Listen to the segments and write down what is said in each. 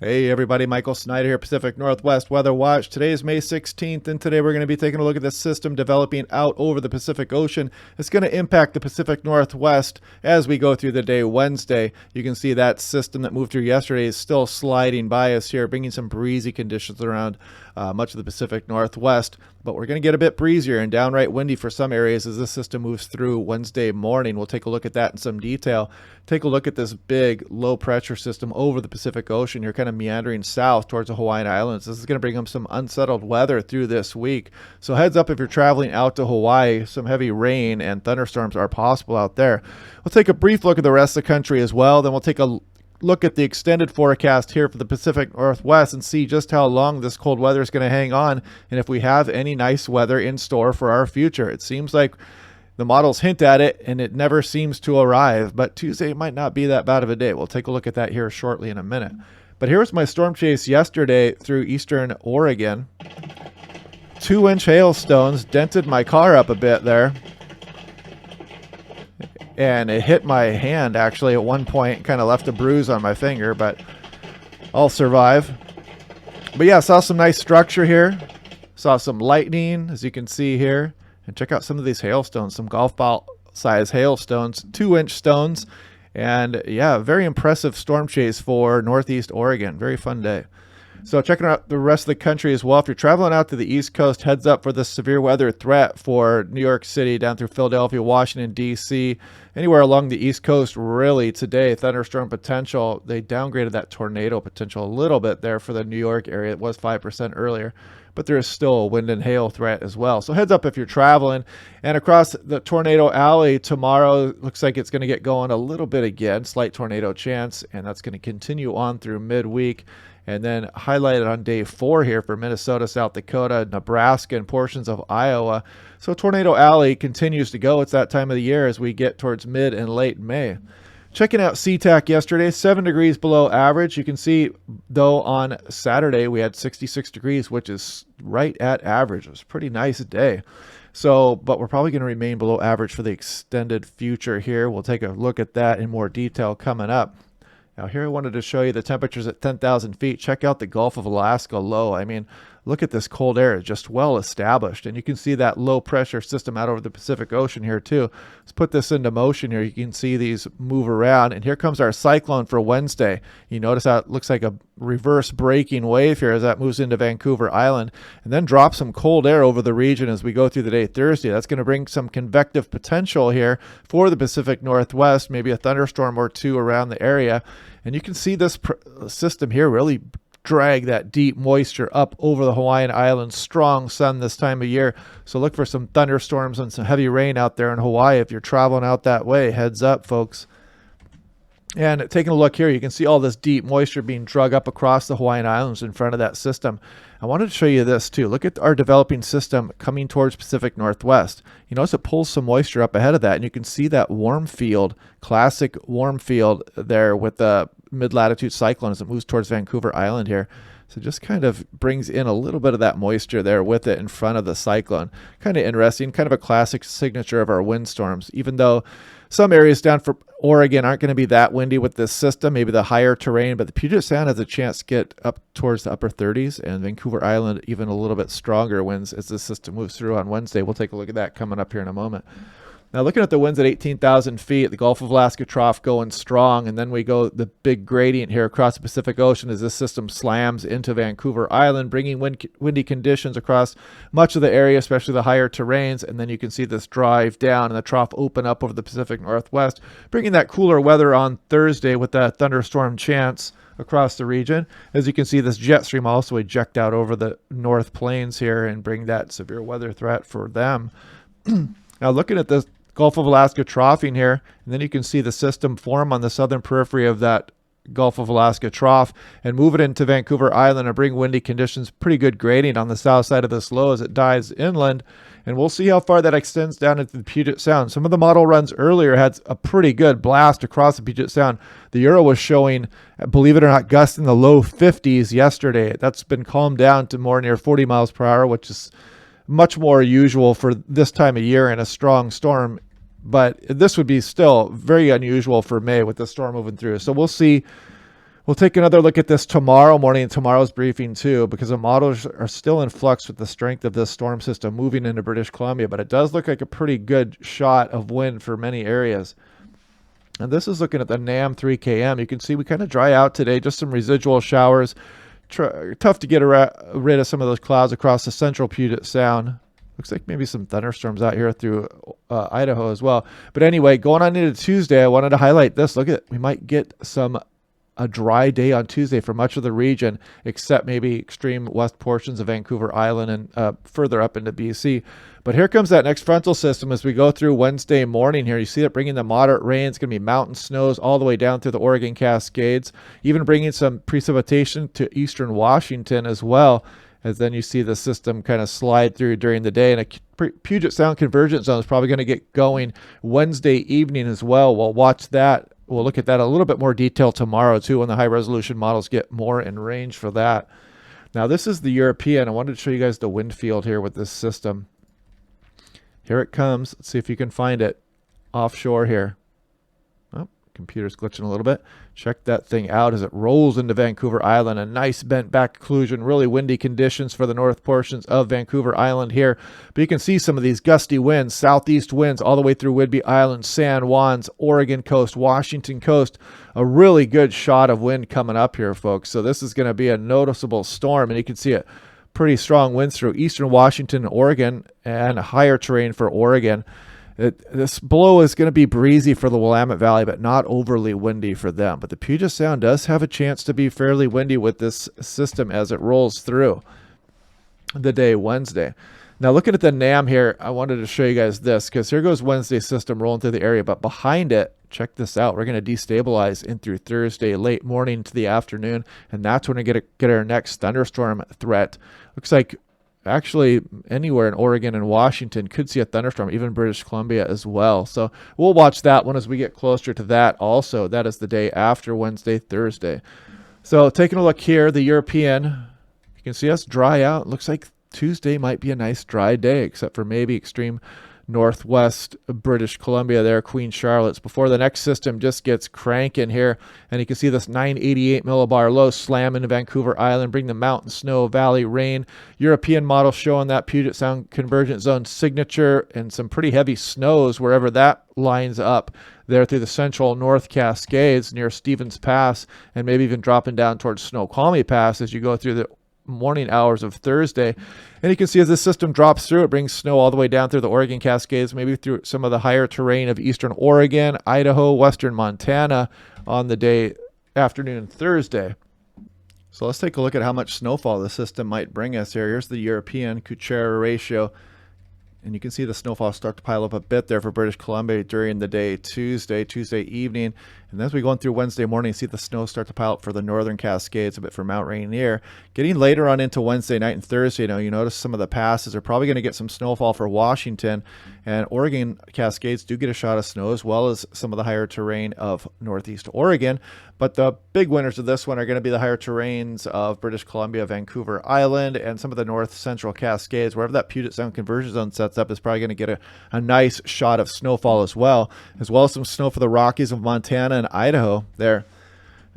Hey everybody, Michael Snyder here, Pacific Northwest Weather Watch. Today is May 16th, and today we're going to be taking a look at this system developing out over the Pacific Ocean. It's going to impact the Pacific Northwest as we go through the day Wednesday. You can see that system that moved through yesterday is still sliding by us here, bringing some breezy conditions around much of the Pacific Northwest. But we're going to get a bit breezier and downright windy for some areas as this system moves through Wednesday morning. We'll take a look at that in some detail. Take a look at this big low pressure system over the Pacific Ocean. You're kind of meandering south towards the Hawaiian Islands. This is going to bring them some unsettled weather through this week. So heads up if you're traveling out to Hawaii. Some heavy rain and thunderstorms are possible out there. We'll take a brief look at the rest of the country as well. Then we'll take a look at the extended forecast here for the Pacific Northwest and see just how long this cold weather is going to hang on and if we have any nice weather in store for our future. It seems like the models hint at it and it never seems to arrive, but Tuesday might not be that bad of a day. We'll take a look at that here shortly in a minute. But here's my storm chase yesterday through eastern Oregon. 2-inch hailstones dented my car up a bit there. And it hit my hand actually at one point, kind of left a bruise on my finger, but I'll survive. But yeah, saw some nice structure here. Saw some lightning, as you can see here. And check out some of these hailstones, some golf ball size hailstones, 2-inch stones. And yeah, very impressive storm chase for Northeast Oregon. Very fun day. So checking out the rest of the country as well. If you're traveling out to the East Coast, heads up for this severe weather threat for New York City down through Philadelphia, Washington, D.C., anywhere along the East Coast. Really today, thunderstorm potential. They downgraded that tornado potential a little bit there for the New York area. It was 5% earlier, but there is still a wind and hail threat as well. So heads up if you're traveling. And across the tornado alley tomorrow, looks like it's going to get going a little bit again. Slight tornado chance, and that's going to continue on through midweek. And then highlighted on day 4 here for Minnesota, South Dakota, Nebraska, and portions of Iowa. So Tornado Alley continues to go. It's that time of the year as we get towards mid and late May. Checking out SeaTac yesterday, 7 degrees below average. You can see, though, on Saturday we had 66 degrees, which is right at average. It was a pretty nice day. So, but we're probably going to remain below average for the extended future here. We'll take a look at that in more detail coming up. Now here I wanted to show you the temperatures at 10,000 feet. Check out the Gulf of Alaska low. I mean, look at this cold air. It's just well established. And you can see that low pressure system out over the Pacific Ocean here too. Let's put this into motion here. You can see these move around. And here comes our cyclone for Wednesday. You notice how it looks like a reverse breaking wave here as that moves into Vancouver Island. And then drop some cold air over the region as we go through the day Thursday. That's going to bring some convective potential here for the Pacific Northwest. Maybe a thunderstorm or two around the area. And you can see this system here really drag that deep moisture up over the Hawaiian Islands. Strong sun this time of year. So look for some thunderstorms and some heavy rain out there in Hawaii if you're traveling out that way. Heads up, folks. And taking a look here, you can see all this deep moisture being drug up across the Hawaiian Islands in front of that system. I wanted to show you this too. Look at our developing system coming towards Pacific Northwest. You notice it pulls some moisture up ahead of that, and you can see that warm field, classic warm field there with the mid-latitude cyclone as it moves towards Vancouver Island here. So just kind of brings in a little bit of that moisture there with it in front of the cyclone. Kind of interesting, kind of a classic signature of our windstorms, even though some areas down for Oregon aren't going to be that windy with this system, maybe the higher terrain, but the Puget Sound has a chance to get up towards the upper 30s, and Vancouver Island even a little bit stronger winds as this system moves through on Wednesday. We'll take a look at that coming up here in a moment. Now looking at the winds at 18,000 feet, the Gulf of Alaska trough going strong, and then we go the big gradient here across the Pacific Ocean as this system slams into Vancouver Island, bringing windy conditions across much of the area, especially the higher terrains. And then you can see this drive down and the trough open up over the Pacific Northwest, bringing that cooler weather on Thursday with that thunderstorm chance across the region. As you can see, this jet stream also eject out over the North Plains here and bring that severe weather threat for them. Now looking at this Gulf of Alaska troughing here, and then you can see the system form on the southern periphery of that Gulf of Alaska trough and move it into Vancouver Island and bring windy conditions, pretty good gradient on the south side of this low as it dives inland. And we'll see how far that extends down into the Puget Sound. Some of the model runs earlier had a pretty good blast across the Puget Sound. The Euro was showing, believe it or not, gusts in the low 50s yesterday. That's been calmed down to more near 40 miles per hour, which is much more usual for this time of year in a strong storm. But this would be still very unusual for May with the storm moving through. So we'll see We'll take another look at this tomorrow morning and tomorrow's briefing too, because the models are still in flux with the strength of this storm system moving into British Columbia, but it does look like a pretty good shot of wind for many areas. And this is looking at the NAM 3km. You can see we kind of dry out today, just some residual showers. Tough to get rid of some of those clouds across the central Puget Sound. Looks like maybe some thunderstorms out here through Idaho as well. But anyway, going on into Tuesday, I wanted to highlight this. Look at, we might get a dry day on Tuesday for much of the region, except maybe extreme west portions of Vancouver Island and further up into BC. But here comes that next frontal system as we go through Wednesday morning here. You see it bringing the moderate rain. It's going to be mountain snows all the way down through the Oregon Cascades, even bringing some precipitation to eastern Washington as well. As then you see the system kind of slide through during the day. And a Puget Sound convergence zone is probably going to get going Wednesday evening as well. We'll watch that. We'll look at that a little bit more detail tomorrow too when the high resolution models get more in range for that. Now this is the European. I wanted to show you guys the wind field here with this system. Here it comes. Let's see if you can find it offshore here. Oh, computer's glitching a little bit. Check that thing out as it rolls into Vancouver Island. A nice bent back occlusion, really windy conditions for the north portions of Vancouver Island here. But you can see some of these gusty winds, southeast winds all the way through Whidbey Island, San Juan's, Oregon coast, Washington coast. A really good shot of wind coming up here, folks. So this is going to be a noticeable storm, and you can see it. Pretty strong winds through eastern Washington and Oregon, and higher terrain for Oregon. This blow is going to be breezy for the Willamette Valley, but not overly windy for them. But the Puget Sound does have a chance to be fairly windy with this system as it rolls through the day Wednesday. Now looking at the NAM here, I wanted to show you guys this because here goes Wednesday's system rolling through the area, but behind it, check this out. We're going to destabilize in through Thursday, late morning to the afternoon, and that's when we get our next thunderstorm threat. Looks like actually anywhere in Oregon and Washington could see a thunderstorm, even British Columbia as well. So we'll watch that one as we get closer to that also. That is the day after Wednesday, Thursday. So taking a look here, the European, you can see us dry out. Looks like Tuesday might be a nice dry day, except for maybe extreme northwest British Columbia there, Queen Charlotte's, before the next system just gets cranking here. And you can see this 988 millibar low slam into Vancouver Island, bring the mountain snow, valley rain. European model showing that Puget Sound convergence zone signature and some pretty heavy snows wherever that lines up there through the central North Cascades near Stevens Pass, and maybe even dropping down towards Snoqualmie Pass as you go through the morning hours of Thursday. And you can see as this system drops through, it brings snow all the way down through the Oregon Cascades, maybe through some of the higher terrain of eastern Oregon, Idaho, western Montana on the day afternoon Thursday. So let's take a look at how much snowfall the system might bring us here. Here's the European Kuchera ratio. And you can see the snowfall start to pile up a bit there for British Columbia during the day Tuesday evening. And as we go on through Wednesday morning, see the snow start to pile up for the northern Cascades, a bit for Mount Rainier. Getting later on into Wednesday night and Thursday, you notice some of the passes are probably going to get some snowfall for Washington. And Oregon Cascades do get a shot of snow, as well as some of the higher terrain of northeast Oregon. But the big winners of this one are going to be the higher terrains of British Columbia, Vancouver Island, and some of the north central Cascades. Wherever that Puget Sound conversion zone sets up is probably going to get a nice shot of snowfall as well as some snow for the Rockies of Montana and Idaho there.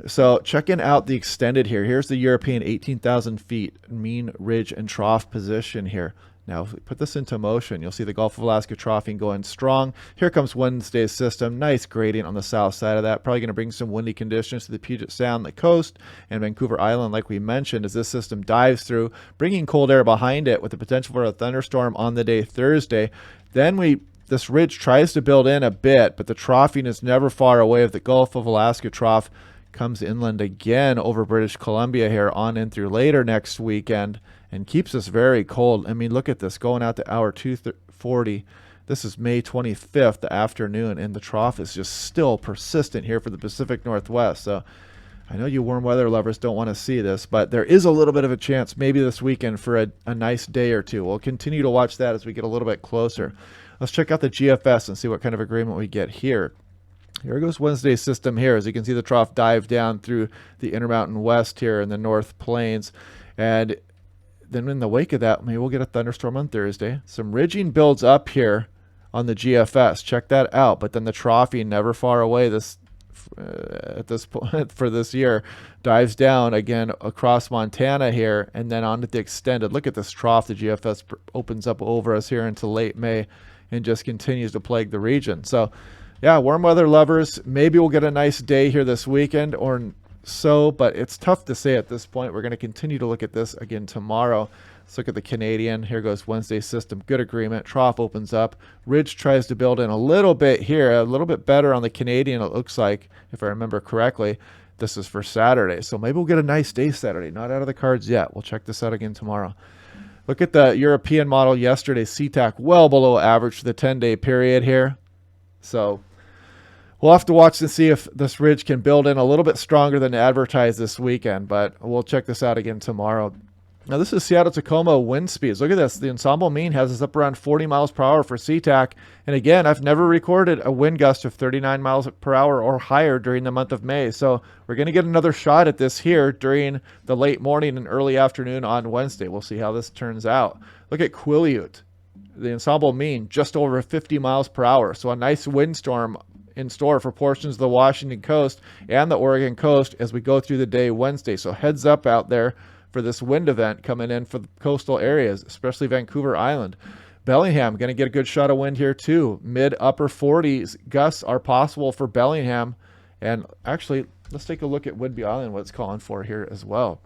So checking out the extended here. Here's the European 18,000 feet mean ridge and trough position here. Now, if we put this into motion, you'll see the Gulf of Alaska troughing going strong. Here comes Wednesday's system. Nice gradient on the south side of that. Probably going to bring some windy conditions to the Puget Sound, the coast, and Vancouver Island, like we mentioned, as this system dives through, bringing cold air behind it with the potential for a thunderstorm on the day Thursday. Then this ridge tries to build in a bit, but the troughing is never far away. If the Gulf of Alaska trough comes inland again over British Columbia here on in through later next weekend, and keeps us very cold. I mean, look at this going out to hour 2:40. This is May 25th, the afternoon, and the trough is just still persistent here for the Pacific Northwest. So I know you warm weather lovers don't want to see this, but there is a little bit of a chance maybe this weekend for a nice day or two. We'll continue to watch that as we get a little bit closer. Let's check out the GFS and see what kind of agreement we get here. Here goes Wednesday's system here. As you can see, the trough dive down through the Intermountain West here in the North Plains. And then in the wake of that, maybe we'll get a thunderstorm on Thursday. Some ridging builds up here on the GFS. Check that out. But then the troughing never far away this at this point for this year, dives down again across Montana here, and then onto the extended. Look at this trough the GFS opens up over us here into late May and just continues to plague the region. So yeah, warm weather lovers, maybe we'll get a nice day here this weekend or so, but it's tough to say at this point. We're going to continue to look at this again tomorrow. Let's look at the Canadian. Here goes Wednesday's system. Good agreement. Trough opens up. Ridge tries to build in a little bit here. A little bit better on the Canadian, it looks like, if I remember correctly. This is for Saturday. So maybe we'll get a nice day Saturday. Not out of the cards yet. We'll check this out again tomorrow. Look at the European model yesterday. CTAC well below average for the 10-day period here. So we'll have to watch and see if this ridge can build in a little bit stronger than advertised this weekend. But we'll check this out again tomorrow. Now, this is Seattle Tacoma wind speeds. Look at this. The ensemble mean has us up around 40 miles per hour for CTAC. And again, I've never recorded a wind gust of 39 miles per hour or higher during the month of May. So we're going to get another shot at this here during the late morning and early afternoon on Wednesday. We'll see how this turns out. Look at Quileute. The ensemble mean just over 50 miles per hour. So a nice windstorm in store for portions of the Washington coast and the Oregon coast as we go through the day Wednesday. So heads up out there for this wind event coming in for the coastal areas, especially Vancouver Island. Bellingham, going to get a good shot of wind here too. Mid-upper 40s gusts are possible for Bellingham. And actually, let's take a look at Whidbey Island, what it's calling for here as well.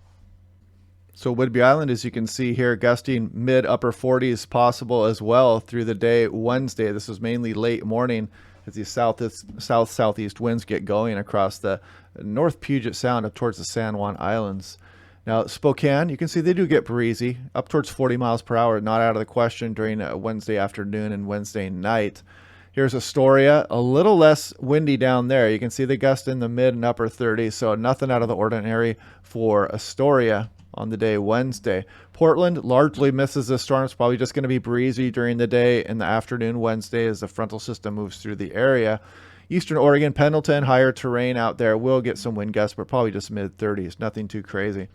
So Whidbey Island, as you can see here, gusting mid-upper 40s possible as well through the day Wednesday. This is mainly late morning as these south-southeast winds get going across the North Puget Sound up towards the San Juan Islands. Now, Spokane, you can see they do get breezy, up towards 40 miles per hour, not out of the question during Wednesday afternoon and Wednesday night. Here's Astoria, a little less windy down there. You can see the gust in the mid and upper 30s, so nothing out of the ordinary for Astoria on the day Wednesday. Portland largely misses the storm. It's probably just going to be breezy during the day and the afternoon Wednesday as the frontal system moves through the area. Eastern Oregon, Pendleton, higher terrain out there will get some wind gusts, but probably just mid 30s, nothing too crazy.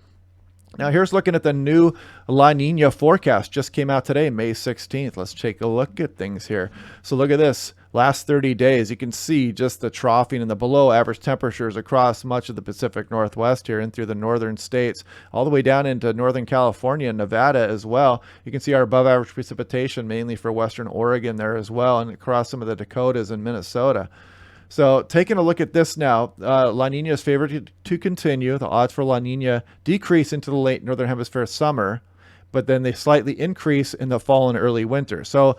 Now here's looking at the new La Nina forecast. Just came out today, May 16th. Let's take a look at things here. So look at this. Last 30 days, you can see just the troughing and the below average temperatures across much of the Pacific Northwest here and through the northern states, all the way down into Northern California and Nevada as well. You can see our above average precipitation mainly for Western Oregon there as well, and across some of the Dakotas and Minnesota. So taking a look at this now, La Nina is favored to continue. The odds for La Nina decrease into the late northern hemisphere summer, but then they slightly increase in the fall and early winter. So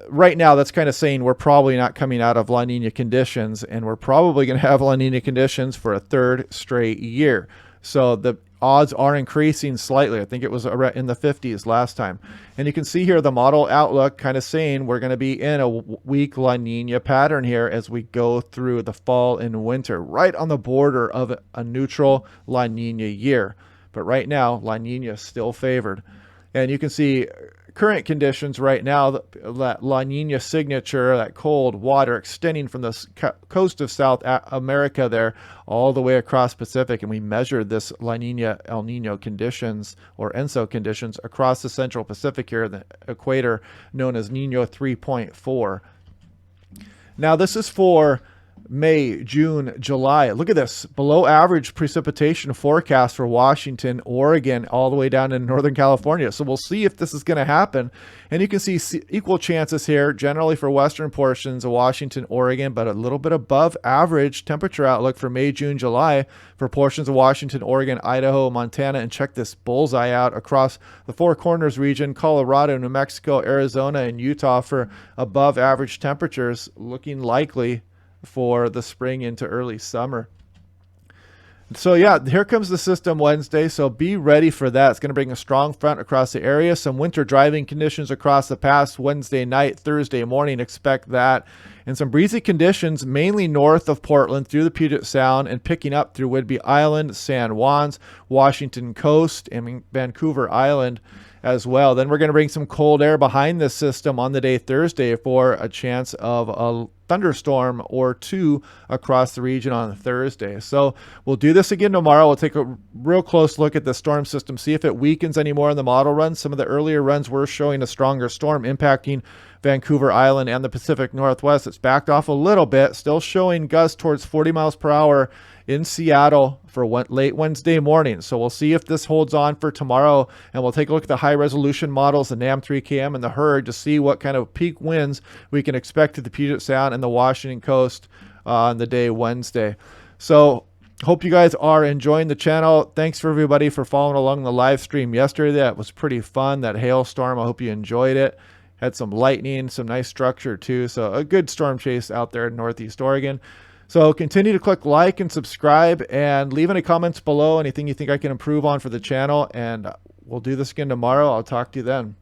right now, that's kind of saying we're probably not coming out of La Nina conditions, and we're probably going to have La Nina conditions for a third straight year. So the odds are increasing slightly. I think it was in the 50s last time. And you can see here the model outlook kind of saying we're going to be in a weak La Nina pattern here as we go through the fall and winter, right on the border of a neutral La Nina year. But right now, La Nina is still favored. And you can see current conditions right now, that La Nina signature, that cold water extending from the coast of South America there all the way across Pacific. And we measured this La Nina El Nino conditions or ENSO conditions across the central Pacific here, the equator known as Nino 3.4. Now this is for May, June, July. Look at this. Below average precipitation forecast for Washington, Oregon, all the way down in Northern California. So we'll see if this is going to happen. And you can see equal chances here, generally for western portions of Washington, Oregon, but a little bit above average temperature outlook for May, June, July for portions of Washington, Oregon, Idaho, Montana. And check this bullseye out across the Four Corners region, Colorado, New Mexico, Arizona, and Utah for above average temperatures, looking likely for the spring into early summer. So yeah, here comes the system Wednesday, so be ready for that. It's going to bring a strong front across the area, some winter driving conditions across the pass Wednesday night, Thursday morning, expect that, and some breezy conditions mainly north of Portland through the Puget Sound and picking up through Whidbey Island, San Juan's, Washington coast, and Vancouver Island as well. Then we're going to bring some cold air behind this system on the day Thursday for a chance of a thunderstorm or two across the region on Thursday. So we'll do this again tomorrow. We'll take a real close look at the storm system, see if it weakens anymore in the model runs. Some of the earlier runs were showing a stronger storm impacting Vancouver Island and the Pacific Northwest. It's backed off a little bit, still showing gusts towards 40 miles per hour in Seattle for late Wednesday morning. So we'll see if this holds on for tomorrow, and we'll take a look at the high resolution models, the NAM 3KM and the HERD, to see what kind of peak winds we can expect at the Puget Sound and the Washington coast on the day Wednesday. So hope you guys are enjoying the channel. Thanks for everybody for following along the live stream yesterday. That was pretty fun, that hailstorm. I hope you enjoyed it. Had some lightning, some nice structure too. So a good storm chase out there in Northeast Oregon. So continue to click like and subscribe, and leave any comments below, anything you think I can improve on for the channel. And we'll do this again tomorrow. I'll talk to you then.